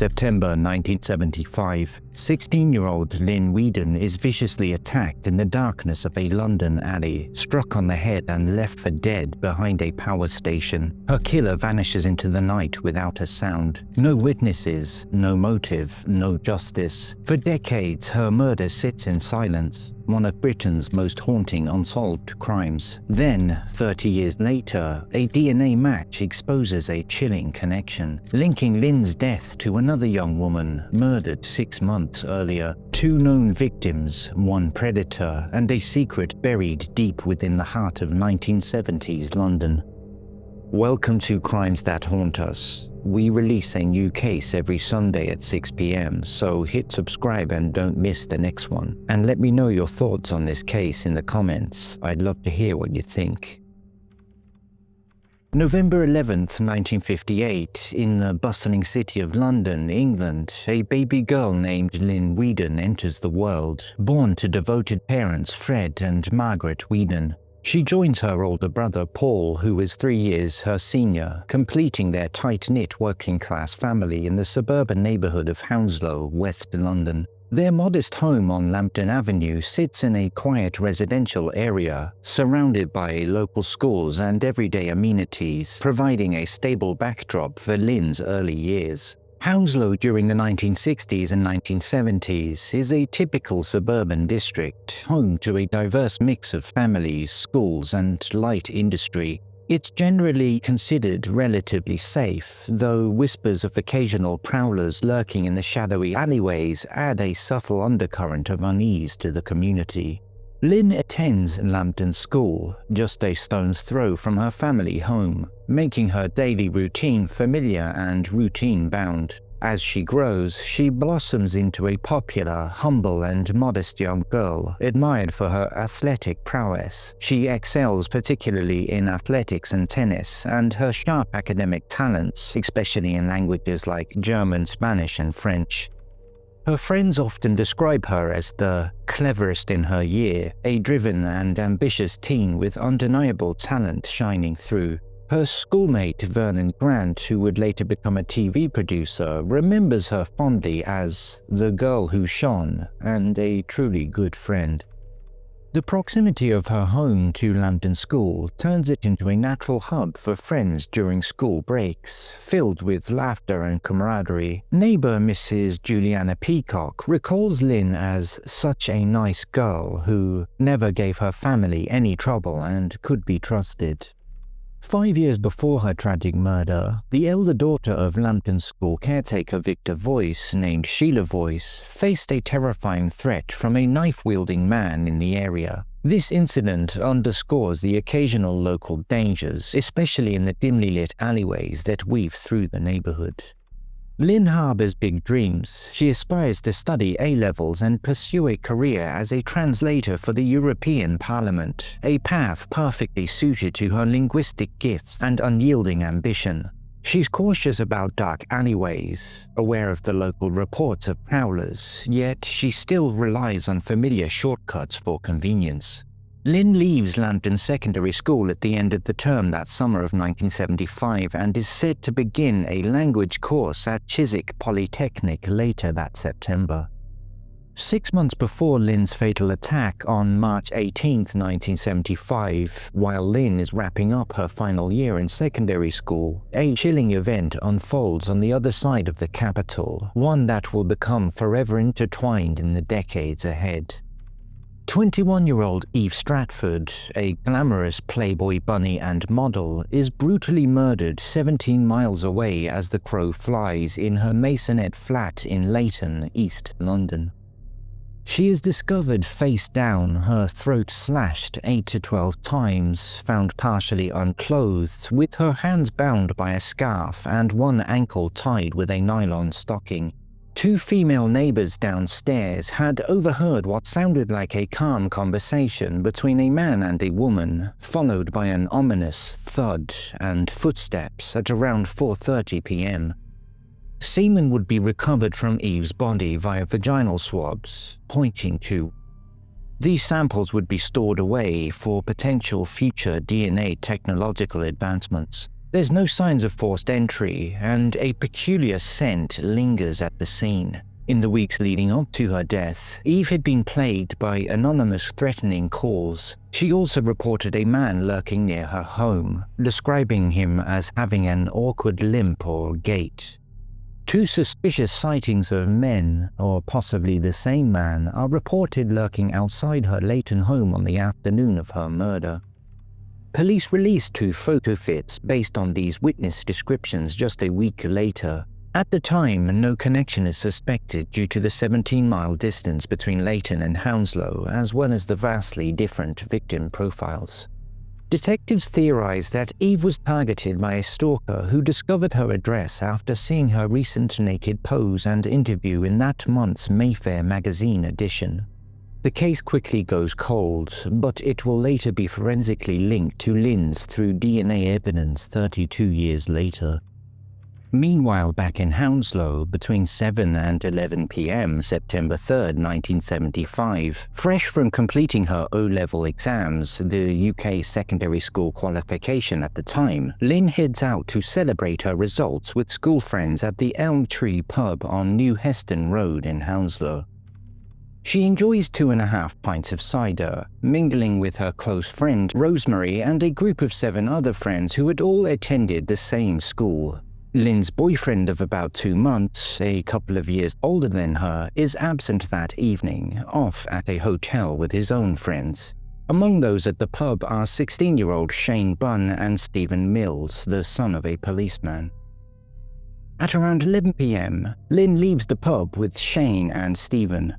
September 1975, 16-year-old Lynne Weedon is viciously attacked in the darkness of a London alley, struck on the head and left for dead behind a power station. Her killer vanishes into the night without a sound. No witnesses, no motive, no justice. For decades, her murder sits in silence, one of Britain's most haunting unsolved crimes. Then, 30 years later, a DNA match exposes a chilling connection, linking Lynne's death to another young woman murdered 6 months earlier. Two known victims, one predator, and a secret buried deep within the heart of 1970s London. Welcome to Crimes That Haunt Us. We release a new case every Sunday at 6 p.m, so hit subscribe and don't miss the next one. And let me know your thoughts on this case in the comments. I'd love to hear what you think. November 11th, 1958, in the bustling city of London, England, a baby girl named Lynne Weedon enters the world, born to devoted parents Fred and Margaret Weedon. She joins her older brother Paul, who is 3 years her senior, completing their tight-knit working-class family in the suburban neighbourhood of Hounslow, West London. Their modest home on Lambton Avenue sits in a quiet residential area, surrounded by local schools and everyday amenities, providing a stable backdrop for Lynne's early years. Hounslow during the 1960s and 1970s is a typical suburban district, home to a diverse mix of families, schools, and light industry. It's generally considered relatively safe, though whispers of occasional prowlers lurking in the shadowy alleyways add a subtle undercurrent of unease to the community. Lynne attends Lambton School, just a stone's throw from her family home, making her daily routine familiar and routine-bound. As she grows, she blossoms into a popular, humble and modest young girl, admired for her athletic prowess. She excels particularly in athletics and tennis, and her sharp academic talents, especially in languages like German, Spanish, and French. Her friends often describe her as the cleverest in her year, a driven and ambitious teen with undeniable talent shining through. Her schoolmate Vernon Grant, who would later become a TV producer, remembers her fondly as the girl who shone and a truly good friend. The proximity of her home to Lambton School turns it into a natural hub for friends during school breaks, filled with laughter and camaraderie. Neighbor Mrs. Juliana Peacock recalls Lynne as such a nice girl who never gave her family any trouble and could be trusted. 5 years before her tragic murder, the elder daughter of Lambton School caretaker Victor Voice, named Sheila Voice, faced a terrifying threat from a knife-wielding man in the area. This incident underscores the occasional local dangers, especially in the dimly lit alleyways that weave through the neighborhood. Lynne harbors big dreams. She aspires to study A-levels and pursue a career as a translator for the European Parliament, a path perfectly suited to her linguistic gifts and unyielding ambition. She's cautious about dark alleyways, aware of the local reports of prowlers, yet she still relies on familiar shortcuts for convenience. Lynne leaves Lambton Secondary School at the end of the term that summer of 1975 and is set to begin a language course at Chiswick Polytechnic later that September. 6 months before Lynne's fatal attack on March 18, 1975, while Lynne is wrapping up her final year in secondary school, a chilling event unfolds on the other side of the capital, one that will become forever intertwined in the decades ahead. 21-year-old Eve Stratford, a glamorous Playboy bunny and model, is brutally murdered 17 miles away as the crow flies in her masonette flat in Leighton, East London. She is discovered face down, her throat slashed 8 to 12 times, found partially unclothed, with her hands bound by a scarf and one ankle tied with a nylon stocking. 2 female neighbors downstairs had overheard what sounded like a calm conversation between a man and a woman, followed by an ominous thud and footsteps at around 4:30 p.m. Semen would be recovered from Eve's body via vaginal swabs, pointing to. These samples would be stored away for potential future DNA technological advancements. There's no signs of forced entry, and a peculiar scent lingers at the scene. In the weeks leading up to her death, Eve had been plagued by anonymous threatening calls. She also reported a man lurking near her home, describing him as having an awkward limp or gait. 2 suspicious sightings of men, or possibly the same man, are reported lurking outside her Leighton home on the afternoon of her murder. Police released 2 photo fits based on these witness descriptions just a week later. At the time, no connection is suspected due to the 17-mile distance between Leighton and Hounslow, as well as the vastly different victim profiles. Detectives theorized that Eve was targeted by a stalker who discovered her address after seeing her recent naked pose and interview in that month's Mayfair magazine edition. The case quickly goes cold, but it will later be forensically linked to Lynne's through DNA evidence 32 years later. Meanwhile, back in Hounslow, between 7 and 11 p.m. September 3, 1975, fresh from completing her O-level exams, the UK secondary school qualification at the time, Lynne heads out to celebrate her results with school friends at the Elm Tree Pub on New Heston Road in Hounslow. She enjoys 2.5 pints of cider, mingling with her close friend Rosemary and a group of 7 other friends who had all attended the same school. Lynne's boyfriend of about 2 months, a couple of years older than her, is absent that evening, off at a hotel with his own friends. Among those at the pub are 16-year-old Shane Bunn and Stephen Mills, the son of a policeman. At around 11 p.m., Lynne leaves the pub with Shane and Stephen.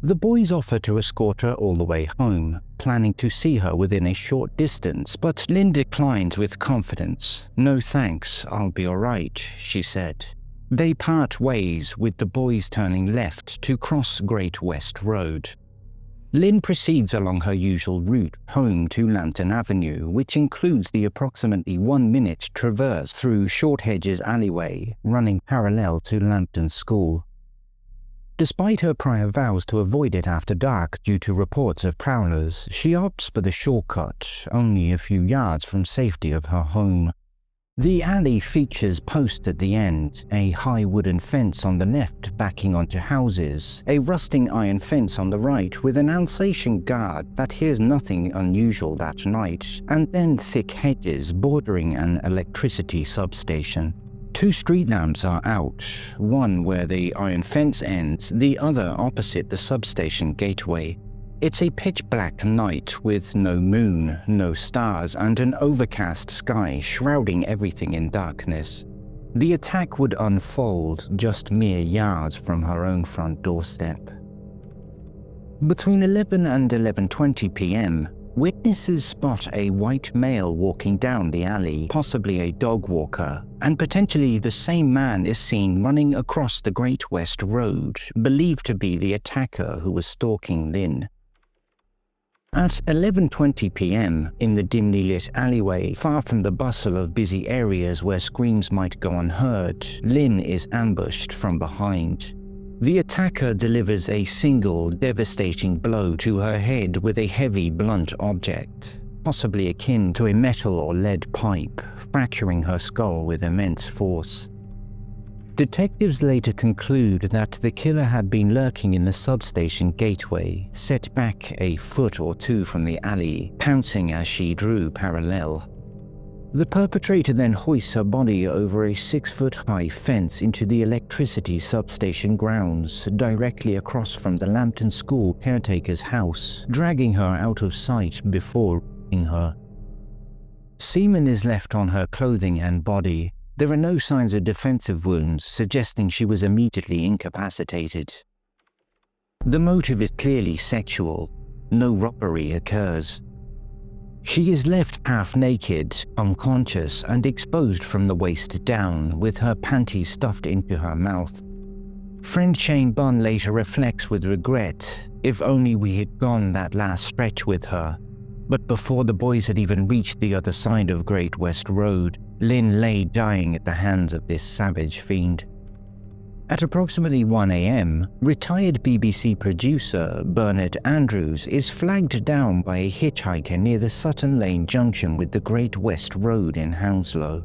The boys offer to escort her all the way home, planning to see her within a short distance, but Lynne declines with confidence. "No thanks, I'll be alright," she said. They part ways, with the boys turning left to cross Great West Road. Lynne proceeds along her usual route home to Lantern Avenue, which includes the approximately 1-minute traverse through Short Hedges alleyway, running parallel to Lantern School. Despite her prior vows to avoid it after dark due to reports of prowlers, she opts for the shortcut, only a few yards from safety of her home. The alley features posts at the end, a high wooden fence on the left backing onto houses, a rusting iron fence on the right with an Alsatian guard that hears nothing unusual that night, and then thick hedges bordering an electricity substation. 2 street lamps are out, one where the iron fence ends, the other opposite the substation gateway. It's a pitch-black night with no moon, no stars, and an overcast sky shrouding everything in darkness. The attack would unfold just mere yards from her own front doorstep. Between 11 and 11:20 p.m., witnesses spot a white male walking down the alley, possibly a dog walker, and potentially the same man is seen running across the Great West Road, believed to be the attacker who was stalking Lynne. At 11:20 p.m., in the dimly lit alleyway, far from the bustle of busy areas where screams might go unheard, Lynne is ambushed from behind. The attacker delivers a single, devastating blow to her head with a heavy, blunt object, possibly akin to a metal or lead pipe, fracturing her skull with immense force. Detectives later conclude that the killer had been lurking in the substation gateway, set back a foot or 2 from the alley, pouncing as she drew parallel. The perpetrator then hoists her body over a 6-foot-high fence into the electricity substation grounds, directly across from the Lambton School caretaker's house, dragging her out of sight before raping her. Semen is left on her clothing and body. There are no signs of defensive wounds, suggesting she was immediately incapacitated. The motive is clearly sexual. No robbery occurs. She is left half-naked, unconscious, and exposed from the waist down, with her panties stuffed into her mouth. Friend Shane Bunn later reflects with regret, "If only we had gone that last stretch with her." But before the boys had even reached the other side of Great West Road, Lynne lay dying at the hands of this savage fiend. At approximately 1 a.m., retired BBC producer Bernard Andrews is flagged down by a hitchhiker near the Sutton Lane junction with the Great West Road in Hounslow.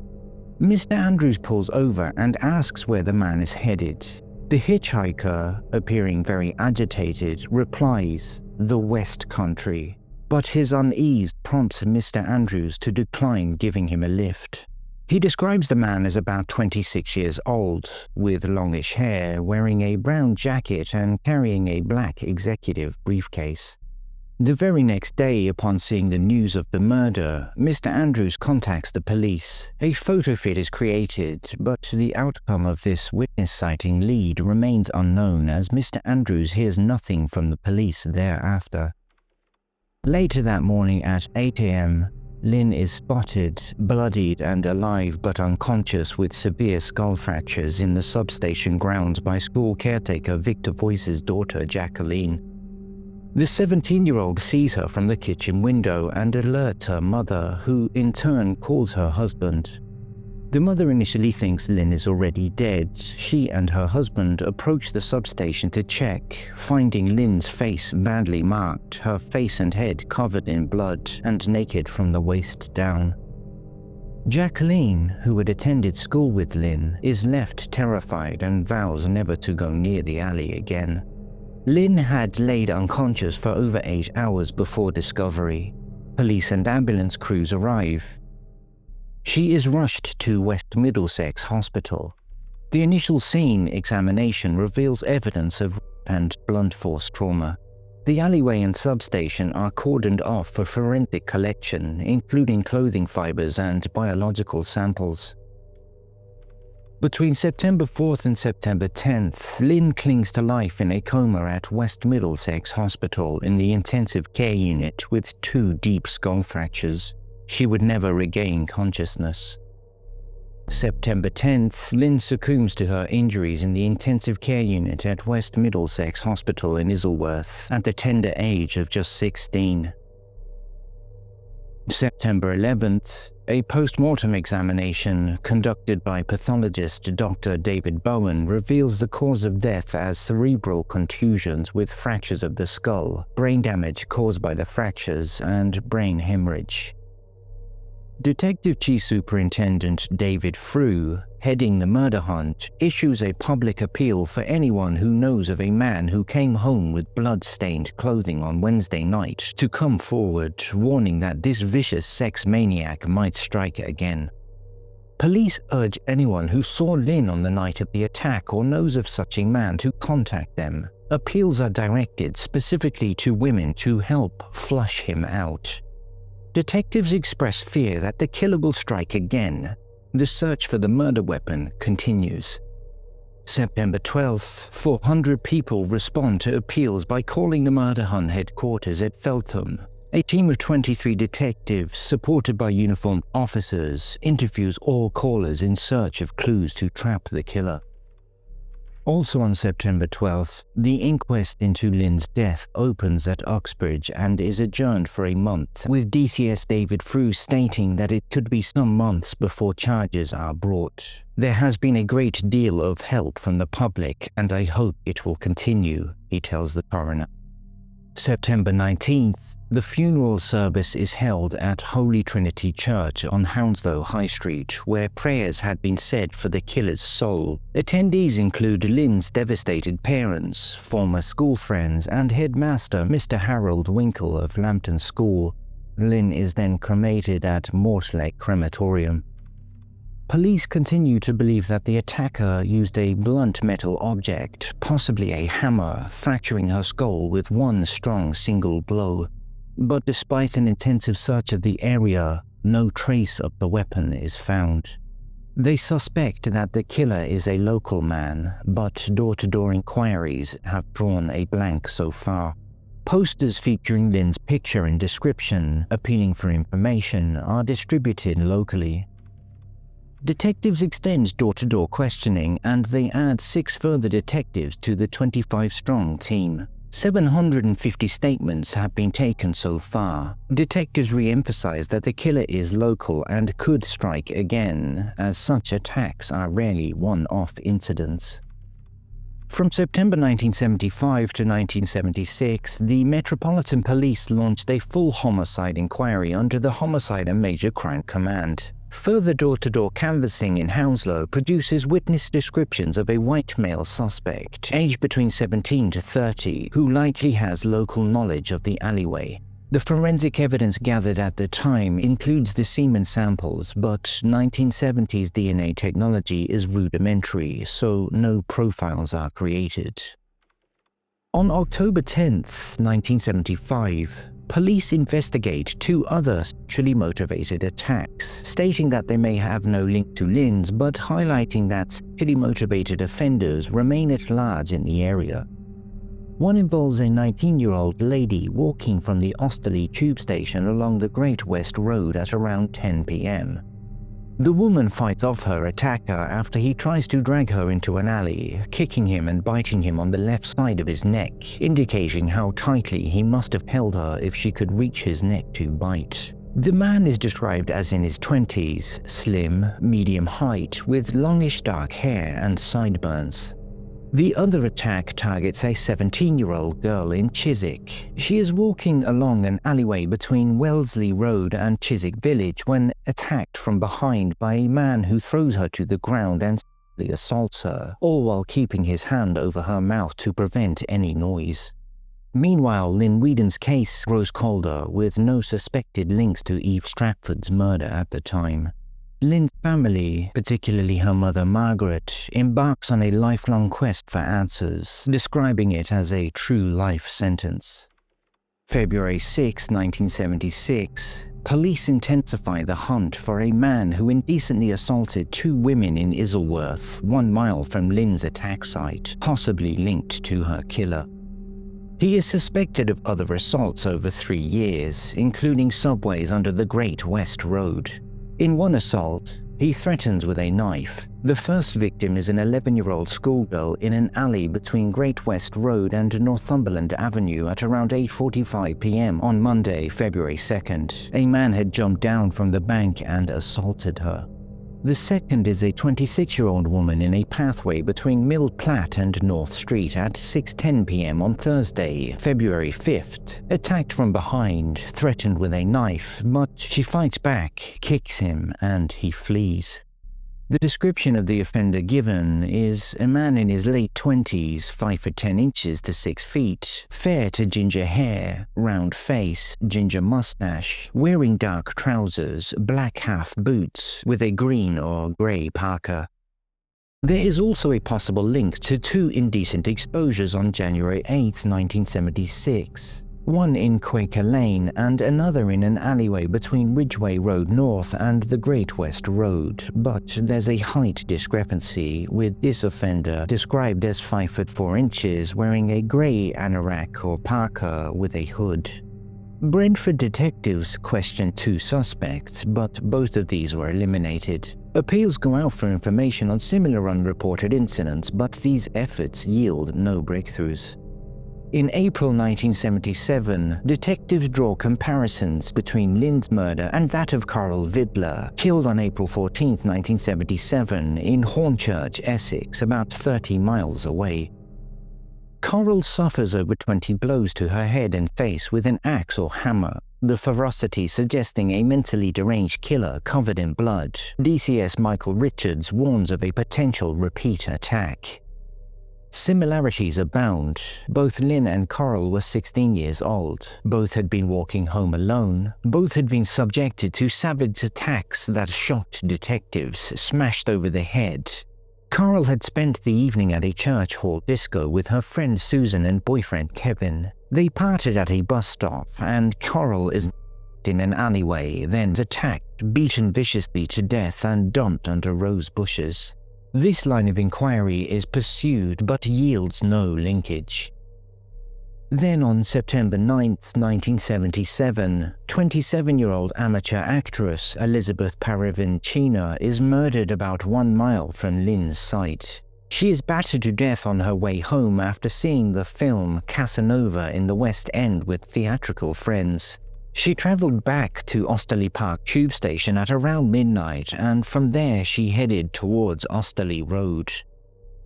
Mr. Andrews pulls over and asks where the man is headed. The hitchhiker, appearing very agitated, replies, "The West Country," but his unease prompts Mr. Andrews to decline giving him a lift. He describes the man as about 26 years old, with longish hair, wearing a brown jacket and carrying a black executive briefcase. The very next day, upon seeing the news of the murder, Mr. Andrews contacts the police. A photo fit is created, but the outcome of this witness sighting lead remains unknown as Mr. Andrews hears nothing from the police thereafter. Later that morning at 8 a.m., Lynne is spotted, bloodied and alive but unconscious with severe skull fractures in the substation grounds by school caretaker Victor Voice's daughter Jacqueline. The 17-year-old sees her from the kitchen window and alerts her mother, who in turn calls her husband. The mother initially thinks Lynne is already dead. She and her husband approach the substation to check, finding Lynne's face badly marked, her face and head covered in blood and naked from the waist down. Jacqueline, who had attended school with Lynne, is left terrified and vows never to go near the alley again. Lynne had laid unconscious for over 8 hours before discovery. Police and ambulance crews arrive. She is rushed to West Middlesex Hospital. The initial scene examination reveals evidence of rape and blunt force trauma. The alleyway and substation are cordoned off for forensic collection, including clothing fibers and biological samples. Between September 4th and September 10th, Lynne clings to life in a coma at West Middlesex Hospital in the intensive care unit with 2 deep skull fractures. She would never regain consciousness. September 10th, Lynne succumbs to her injuries in the intensive care unit at West Middlesex Hospital in Isleworth at the tender age of just 16. September 11th, a post-mortem examination conducted by pathologist Dr. David Bowen reveals the cause of death as cerebral contusions with fractures of the skull, brain damage caused by the fractures, and brain hemorrhage. Detective Chief Superintendent David Frew, heading the murder hunt, issues a public appeal for anyone who knows of a man who came home with blood-stained clothing on Wednesday night to come forward, warning that this vicious sex maniac might strike again. Police urge anyone who saw Lynne on the night of the attack or knows of such a man to contact them. Appeals are directed specifically to women to help flush him out. Detectives express fear that the killer will strike again. The search for the murder weapon continues. September 12th, 400 people respond to appeals by calling the murder hunt headquarters at Feltham. A team of 23 detectives, supported by uniformed officers, interviews all callers in search of clues to trap the killer. Also on September 12th, the inquest into Lynne's death opens at Uxbridge and is adjourned for a month, with DCS David Frew stating that it could be some months before charges are brought. "There has been a great deal of help from the public, and I hope it will continue," he tells the coroner. September 19th, the funeral service is held at Holy Trinity Church on Hounslow High Street, where prayers had been said for the killer's soul. Attendees include Lynne's devastated parents, former school friends, and headmaster Mr. Harold Winkle of Lambton School. Lynne is then cremated at Mortlake Crematorium. Police continue to believe that the attacker used a blunt metal object, possibly a hammer, fracturing her skull with one strong single blow. But despite an intensive search of the area, no trace of the weapon is found. They suspect that the killer is a local man, but door-to-door inquiries have drawn a blank so far. Posters featuring Lynne's picture and description, appealing for information, are distributed locally. Detectives extend door-to-door questioning, and they add 6 further detectives to the 25-strong team. 750 statements have been taken so far. Detectives re-emphasize that the killer is local and could strike again, as such attacks are rarely one-off incidents. From September 1975 to 1976, the Metropolitan Police launched a full homicide inquiry under the Homicide and Major Crime Command. Further door-to-door canvassing in Hounslow produces witness descriptions of a white male suspect, aged between 17 to 30, who likely has local knowledge of the alleyway. The forensic evidence gathered at the time includes the semen samples, but 1970s DNA technology is rudimentary, so no profiles are created. On October 10, 1975, police investigate two other sexually motivated attacks, stating that they may have no link to Lynne's, but highlighting that sexually motivated offenders remain at large in the area. One involves a 19-year-old lady walking from the Osterley tube station along the Great West Road at around 10 p.m. The woman fights off her attacker after he tries to drag her into an alley, kicking him and biting him on the left side of his neck, indicating how tightly he must have held her if she could reach his neck to bite. The man is described as in his 20s, slim, medium height, with longish dark hair and sideburns. The other attack targets a 17-year-old girl in Chiswick. She is walking along an alleyway between Wellesley Road and Chiswick Village when attacked from behind by a man who throws her to the ground and sexually assaults her, all while keeping his hand over her mouth to prevent any noise. Meanwhile, Lynne Weedon's case grows colder, with no suspected links to Eve Stratford's murder at the time. Lynne's family, particularly her mother Margaret, embarks on a lifelong quest for answers, describing it as a true life sentence. February 6, 1976, police intensify the hunt for a man who indecently assaulted two women in Isleworth, 1 mile from Lynne's attack site, possibly linked to her killer. He is suspected of other assaults over 3 years, including subways under the Great West Road. In one assault, he threatens with a knife. The first victim is an 11-year-old schoolgirl in an alley between Great West Road and Northumberland Avenue at around 8:45 p.m. on Monday, February 2nd. A man had jumped down from the bank and assaulted her. The second is a 26-year-old woman in a pathway between Mill Platt and North Street at 6:10 p.m. on Thursday, February 5th, attacked from behind, threatened with a knife, but she fights back, kicks him, and he flees. The description of the offender given is a man in his late 20s, 5 foot 10 inches to 6 feet, fair to ginger hair, round face, ginger mustache, wearing dark trousers, black half boots, with a green or grey parka. There is also a possible link to two indecent exposures on January 8, 1976. One in Quaker Lane and another in an alleyway between Ridgeway Road North and the Great West Road, but there's a height discrepancy, with this offender described as 5 foot 4 inches wearing a grey anorak or parka with a hood. Brentford detectives questioned two suspects, but both of these were eliminated. Appeals go out for information on similar unreported incidents, but these efforts yield no breakthroughs. In April 1977, detectives draw comparisons between Lynne's murder and that of Carl Vidler, killed on April 14, 1977, in Hornchurch, Essex, about 30 miles away. Carl suffers over 20 blows to her head and face with an axe or hammer, the ferocity suggesting a mentally deranged killer covered in blood. DCS Michael Richards warns of a potential repeat attack. Similarities abound. Both Lynne and Carl were 16 years old. Both had been walking home alone. Both had been subjected to savage attacks that shocked detectives, smashed over the head. Carl had spent the evening at a church hall disco with her friend Susan and boyfriend Kevin. They parted at a bus stop, and Carl is in an alleyway, then attacked, beaten viciously to death, and dumped under rose bushes. This line of inquiry is pursued but yields no linkage. Then on September 9, 1977, 27-year-old amateur actress Elizabeth Parravincina is murdered about 1 mile from Lynne's site. She is battered to death on her way home after seeing the film Casanova in the West End with theatrical friends. She travelled back to Osterley Park tube station at around midnight, and from there she headed towards Osterley Road.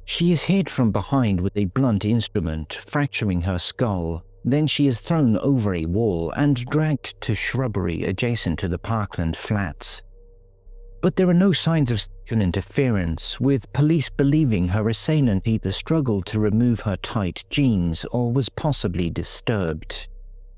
She is hit from behind with a blunt instrument, fracturing her skull. Then she is thrown over a wall and dragged to shrubbery adjacent to the Parkland flats. But there are no signs of sexual interference, with police believing her assailant either struggled to remove her tight jeans or was possibly disturbed.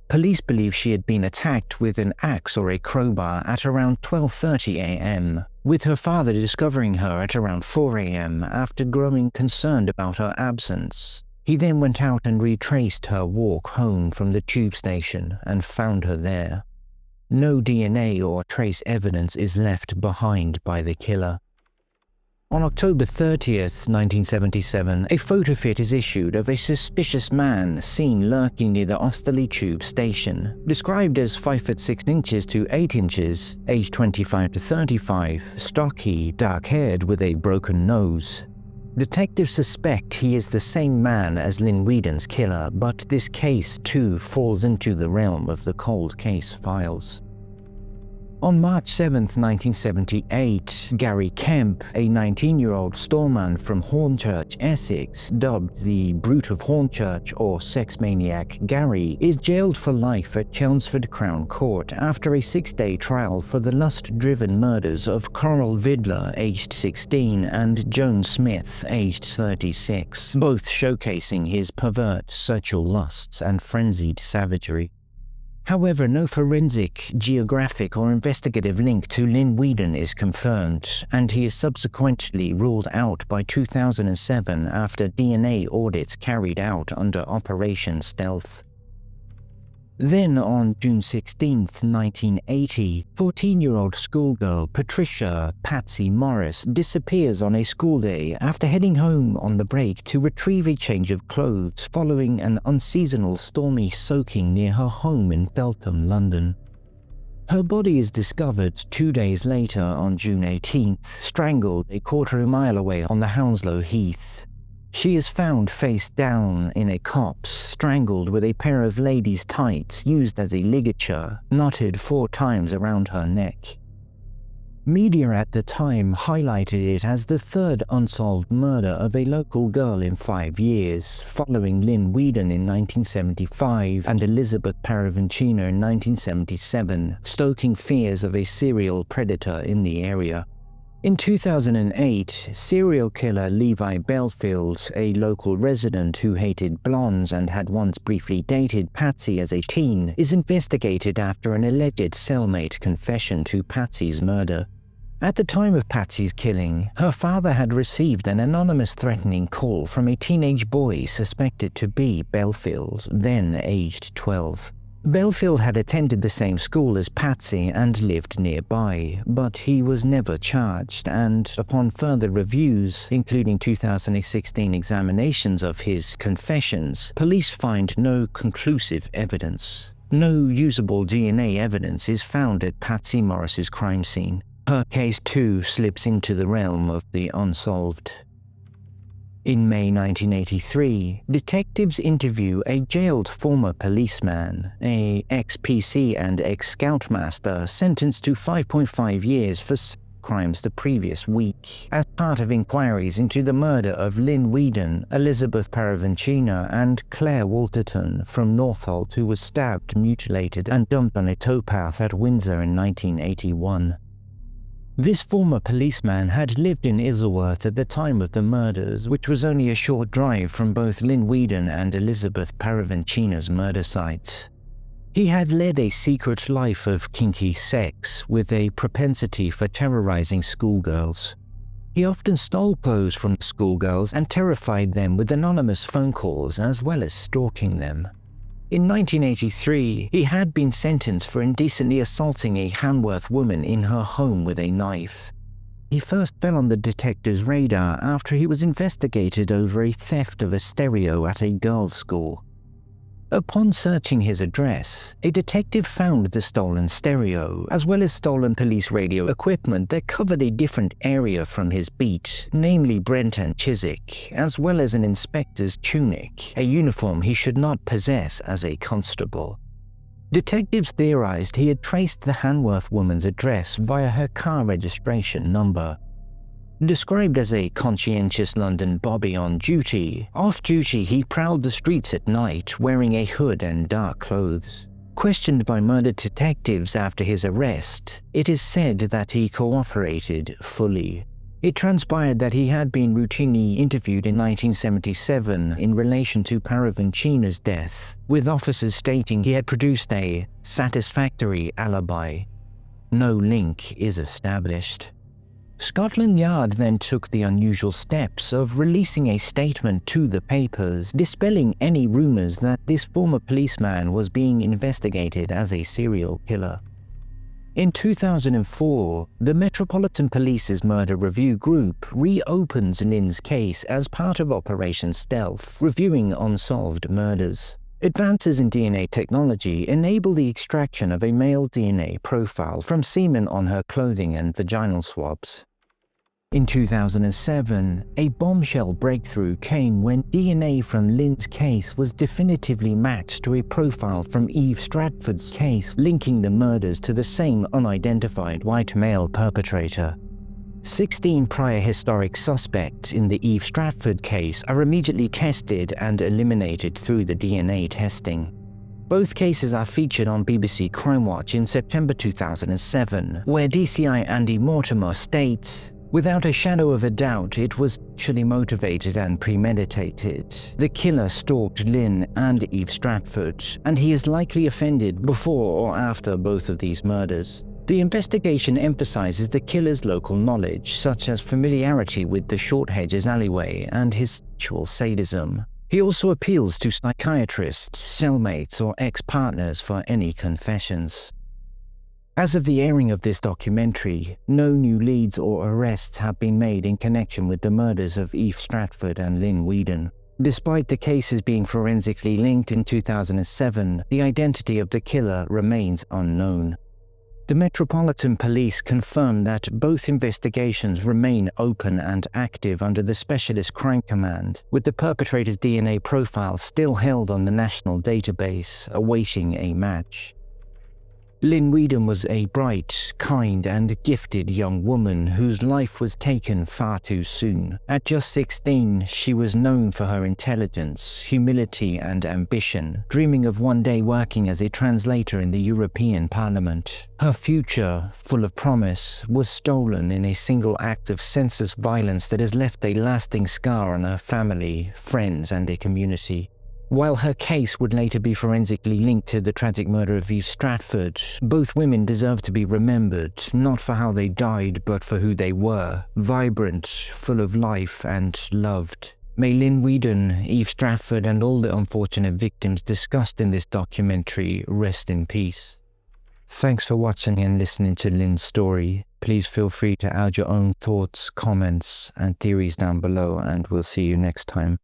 Police believe she had been attacked with an axe or a crowbar at around 12:30 a.m., with her father discovering her at around 4 a.m. after growing concerned about her absence. He then went out and retraced her walk home from the tube station and found her there. No DNA or trace evidence is left behind by the killer. On October 30th, 1977, a photo fit is issued of a suspicious man seen lurking near the Osterley tube station, described as 5'6" to 8 inches, age 25 to 35, stocky, dark-haired with a broken nose. Detectives suspect he is the same man as Lynne Weedon's killer, but this case too falls into the realm of the cold case files. On March 7, 1978, Gary Kemp, a 19-year-old storeman from Hornchurch, Essex, dubbed the Brute of Hornchurch or Sex Maniac Gary, is jailed for life at Chelmsford Crown Court after a 6-day trial for the lust-driven murders of Coral Vidler, aged 16, and Joan Smith, aged 36, both showcasing his pervert sexual lusts and frenzied savagery. However, no forensic, geographic, or investigative link to Lynne Weedon is confirmed, and he is subsequently ruled out by 2007 after DNA audits carried out under Operation Stealth. Then, on June 16, 1980, 14-year-old schoolgirl Patricia Patsy Morris disappears on a school day after heading home on the break to retrieve a change of clothes following an unseasonal stormy soaking near her home in Feltham, London. Her body is discovered 2 days later on June 18th, strangled a quarter mile away on the Hounslow Heath. She is found face down in a copse, strangled with a pair of ladies' tights used as a ligature, knotted 4 times around her neck. Media at the time highlighted it as the third unsolved murder of a local girl in 5 years, following Lynne Weedon in 1975 and Elizabeth Parravincina in 1977, stoking fears of a serial predator in the area. In 2008, serial killer Levi Belfield, a local resident who hated blondes and had once briefly dated Patsy as a teen, is investigated after an alleged cellmate confession to Patsy's murder. At the time of Patsy's killing, her father had received an anonymous threatening call from a teenage boy suspected to be Belfield, then aged 12. Belfield had attended the same school as Patsy and lived nearby, but he was never charged, and upon further reviews, including 2016 examinations of his confessions, police find no conclusive evidence. No usable DNA evidence is found at Patsy Morris's crime scene. Her case too slips into the realm of the unsolved. In May 1983, detectives interview a jailed former policeman, a ex-PC and ex-scoutmaster sentenced to 5.5 years for crimes the previous week, as part of inquiries into the murder of Lynne Weedon, Elizabeth Parravincina, and Claire Walterton from Northolt, who was stabbed, mutilated, and dumped on a towpath at Windsor in 1981. This former policeman had lived in Isleworth at the time of the murders, which was only a short drive from both Lynne Weedon and Elizabeth Parravincina's murder sites. He had led a secret life of kinky sex, with a propensity for terrorizing schoolgirls. He often stole clothes from schoolgirls and terrified them with anonymous phone calls as well as stalking them. In 1983, he had been sentenced for indecently assaulting a Hanworth woman in her home with a knife. He first fell on the detective's radar after he was investigated over a theft of a stereo at a girls' school. Upon searching his address, a detective found the stolen stereo, as well as stolen police radio equipment that covered a different area from his beat, namely Brent and Chiswick, as well as an inspector's tunic, a uniform he should not possess as a constable. Detectives theorized he had traced the Hanworth woman's address via her car registration number. Described as a conscientious London bobby on duty, off duty he prowled the streets at night wearing a hood and dark clothes. Questioned by murder detectives after his arrest, it is said that he cooperated fully. It transpired that he had been routinely interviewed in 1977 in relation to Parravincina's death, with officers stating he had produced a satisfactory alibi. No link is established. Scotland Yard then took the unusual steps of releasing a statement to the papers, dispelling any rumours that this former policeman was being investigated as a serial killer. In 2004, the Metropolitan Police's Murder Review Group reopens Lynne's case as part of Operation Stealth, reviewing unsolved murders. Advances in DNA technology enable the extraction of a male DNA profile from semen on her clothing and vaginal swabs. In 2007, a bombshell breakthrough came when DNA from Lynne's case was definitively matched to a profile from Eve Stratford's case, linking the murders to the same unidentified white male perpetrator. 16 prior historic suspects in the Eve Stratford case are immediately tested and eliminated through the DNA testing. Both cases are featured on BBC Crime Watch in September 2007, where DCI Andy Mortimer states, "Without a shadow of a doubt, it was sexually motivated and premeditated. The killer stalked Lynne and Eve Stratford, and he is likely offended before or after both of these murders." The investigation emphasizes the killer's local knowledge, such as familiarity with the short Hedges alleyway and his sexual sadism. He also appeals to psychiatrists, cellmates, or ex-partners for any confessions. As of the airing of this documentary, no new leads or arrests have been made in connection with the murders of Eve Stratford and Lynne Weedon. Despite the cases being forensically linked in 2007, the identity of the killer remains unknown. The Metropolitan Police confirmed that both investigations remain open and active under the Specialist Crime Command, with the perpetrator's DNA profile still held on the national database, awaiting a match. Lynne Weedon was a bright, kind, and gifted young woman whose life was taken far too soon. At just 16, she was known for her intelligence, humility, and ambition, dreaming of one day working as a translator in the European Parliament. Her future, full of promise, was stolen in a single act of senseless violence that has left a lasting scar on her family, friends, and a community. While her case would later be forensically linked to the tragic murder of Eve Stratford, both women deserve to be remembered, not for how they died, but for who they were, vibrant, full of life, and loved. May Lynne Weedon, Eve Stratford, and all the unfortunate victims discussed in this documentary rest in peace. Thanks for watching and listening to Lynne's story. Please feel free to add your own thoughts, comments, and theories down below, and we'll see you next time.